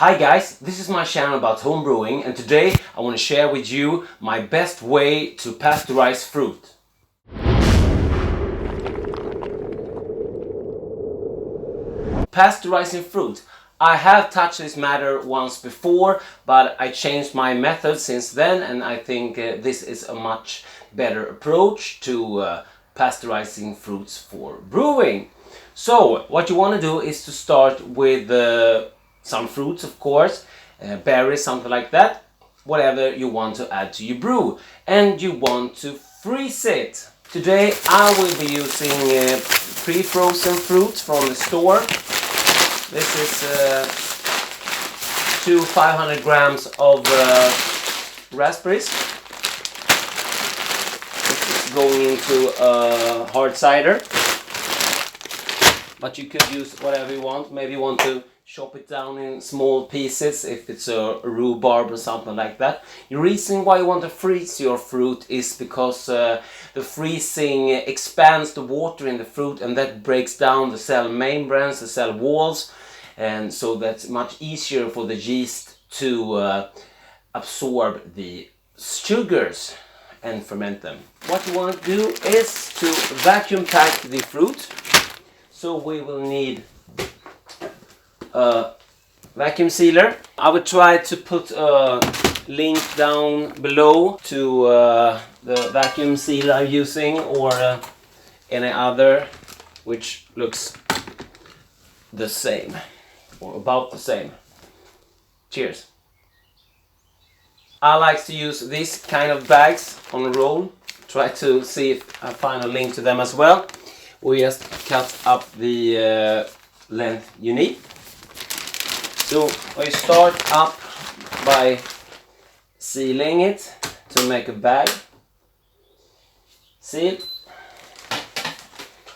Hi guys, this is my channel about homebrewing, and today I want to share with you my best way to pasteurize fruit. Pasteurizing fruit. I have touched this matter once before, but I changed my method since then, and I think this is a much better approach to pasteurizing fruits for brewing. So what you want to do is to start with some fruits, of course, berries, something like that, whatever you want to add to your brew, and you want to freeze it. Today I will be using pre-frozen fruits from the store. This is 500 grams of raspberries. This is going into a hard cider, but you could use whatever you want. Maybe you want to chop it down in small pieces if it's a rhubarb or something like that. The reason why you want to freeze your fruit is because the freezing expands the water in the fruit, and that breaks down the cell membranes, the cell walls, and so that's much easier for the yeast to absorb the sugars and ferment them. What you want to do is to vacuum pack the fruit. So we will need a vacuum sealer. I would try to put a link down below to the vacuum sealer I'm using, or any other which looks the same or about the same. Cheers. I like to use these kind of bags on a roll. Try to see if I find a link to them as well. We just cut up the length you need. So we start up by sealing it to make a bag. Seal.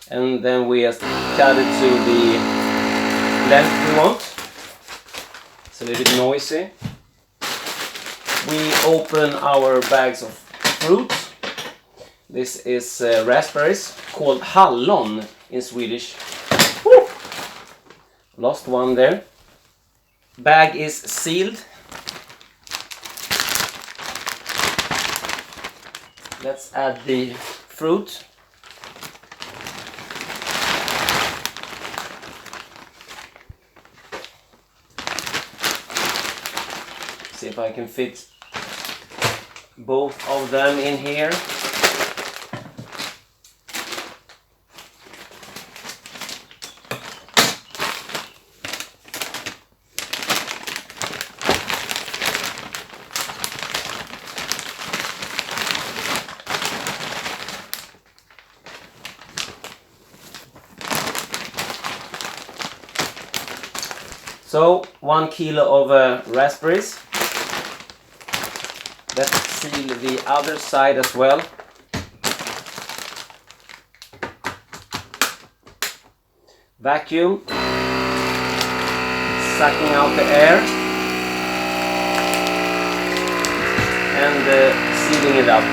And then we just cut it to the length we want. It's a little bit noisy. We open our bags of fruit. This is raspberries, called hallon in Swedish. Woo! Lost one there. Bag is sealed. Let's add the fruit. See if I can fit both of them in here. So 1 kilo of raspberries. Let's seal the other side as well. Vacuum, sucking out the air, and sealing it up.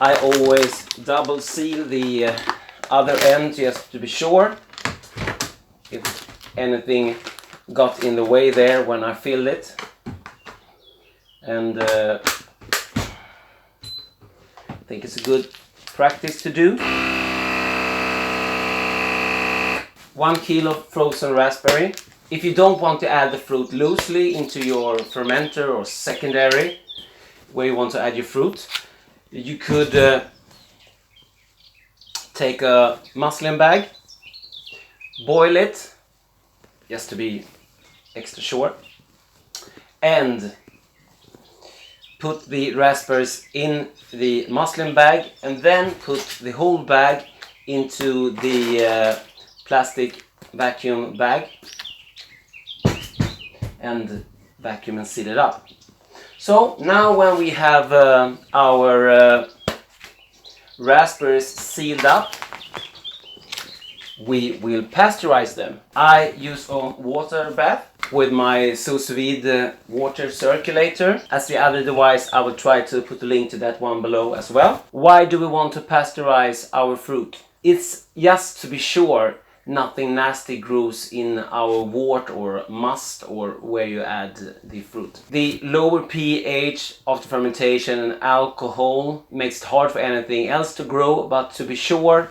I always double seal the other end just to be sure if anything got in the way there when I filled it. And I think it's a good practice to do. 1 kilo frozen raspberry. If you don't want to add the fruit loosely into your fermenter or secondary where you want to add your fruit, you could take a muslin bag, boil it, just to be extra sure, and put the raspberries in the muslin bag, and then put the whole bag into the plastic vacuum bag and vacuum and seal it up. So now when we have our raspberries sealed up, we will pasteurize them. I use a water bath. with my Sous vide water circulator. As the other device, I will try to put a link to that one below as well. Why do we want to pasteurize our fruit? It's just to be sure nothing nasty grows in our wort or must or where you add the fruit. The lower pH after fermentation and alcohol makes it hard for anything else to grow, but to be sure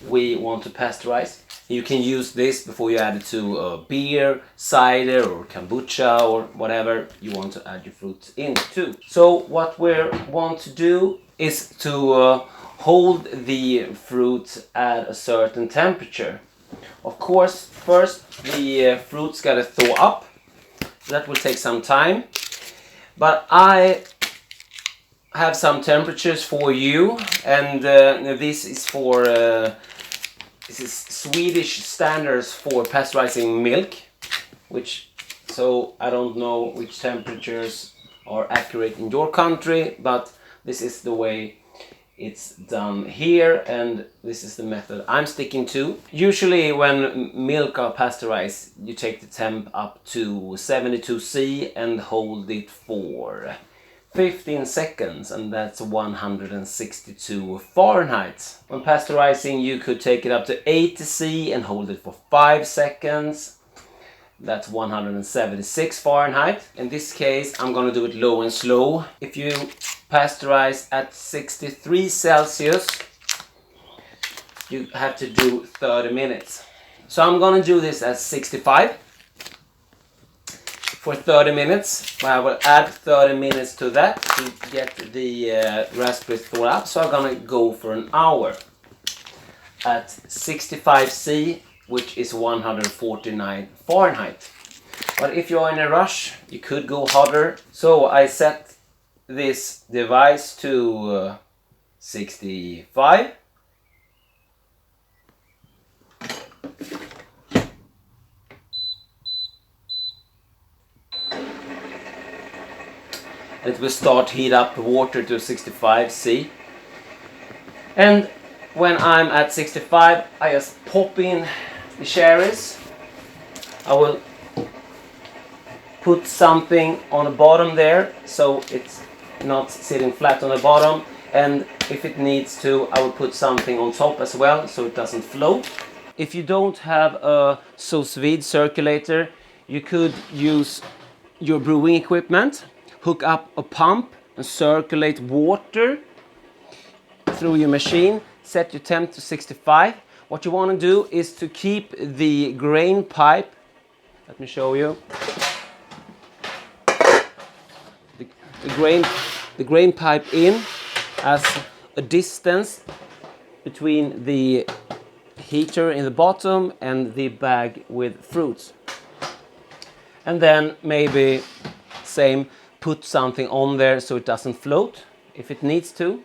we want to pasteurize. You can use this before you add it to beer, cider or kombucha or whatever you want to add your fruit into. So what we want to do is to hold the fruit at a certain temperature. Of course, first the fruit's gotta thaw up. That will take some time. But I have some temperatures for you, and this is for this is Swedish standards for pasteurizing milk, so I don't know which temperatures are accurate in your country, but this is the way it's done here, and this is the method I'm sticking to. Usually when milk are pasteurized, you take the temp up to 72°C and hold it for 15 seconds, and that's 162 Fahrenheit. When pasteurizing, you could take it up to 80°C and hold it for 5 seconds. That's 176 Fahrenheit. In this case, I'm gonna do it low and slow. If you pasteurize at 63 Celsius, you have to do 30 minutes. So I'm gonna do this at 65 for 30 minutes. I will add 30 minutes to that to get the raspberries thawed up. So I'm gonna go for an hour at 65°C, which is 149 Fahrenheit. But if you're in a rush, you could go hotter. So I set this device to 65. It will start heat up the water to 65°C. And when I'm at 65, I just pop in the cherries. I will put something on the bottom there so it's not sitting flat on the bottom, and if it needs to, I will put something on top as well so it doesn't float. If you don't have a sous vide circulator, you could use your brewing equipment, hook up a pump and circulate water through your machine. Set your temp to 65. What you want to do is to keep the grain pipe, let me show you, the grain pipe in as a distance between the heater in the bottom and the bag with fruits. And then maybe same, put something on there so it doesn't float if it needs to.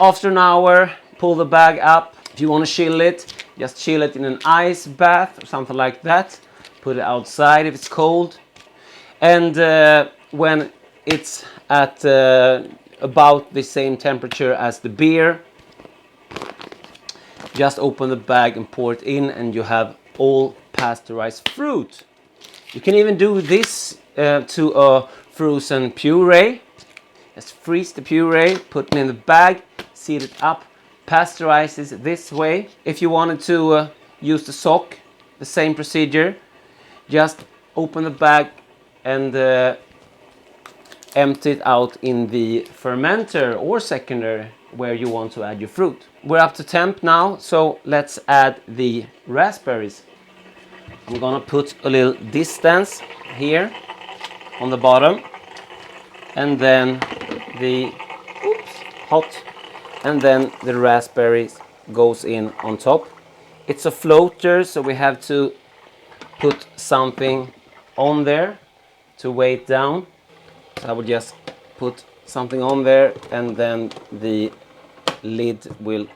After an hour, pull the bag up. If you want to chill it, just chill it in an ice bath or something like that. Put it outside if it's cold. And when it's at about the same temperature as the beer, just open the bag and pour it in, and you have all pasteurized fruit. You can even do this to a frozen puree. Just freeze the puree, put it in the bag, seal it up, pasteurize it this way. If you wanted to use the sock, the same procedure. Just open the bag and empty it out in the fermenter or seconder where you want to add your fruit. We're up to temp now, so let's add the raspberries. I'm gonna put a little distance here on the bottom, and then the hot, and then the raspberries goes in on top. It's a floater, so we have to put something on there to weigh it down. So I would just put something on there, and then the lid will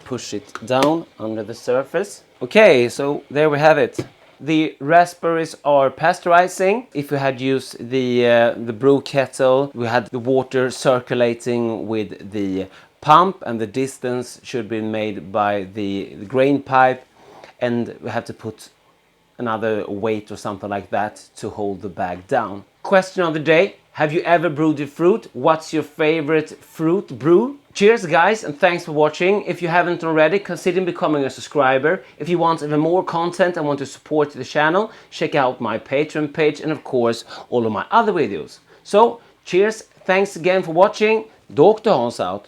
push it down under the surface. Okay, so there we have it. The raspberries are pasteurizing. If we had used the brew kettle, we had the water circulating with the pump, and the distance should be made by the grain pipe, and we have to put another weight or something like that to hold the bag down. Question of the day: have you ever brewed with fruit? What's your favorite fruit brew? Cheers guys, and thanks for watching. If you haven't already, consider becoming a subscriber. If you want even more content and want to support the channel, check out my Patreon page and of course all of my other videos. So cheers, thanks again for watching. DrHans out.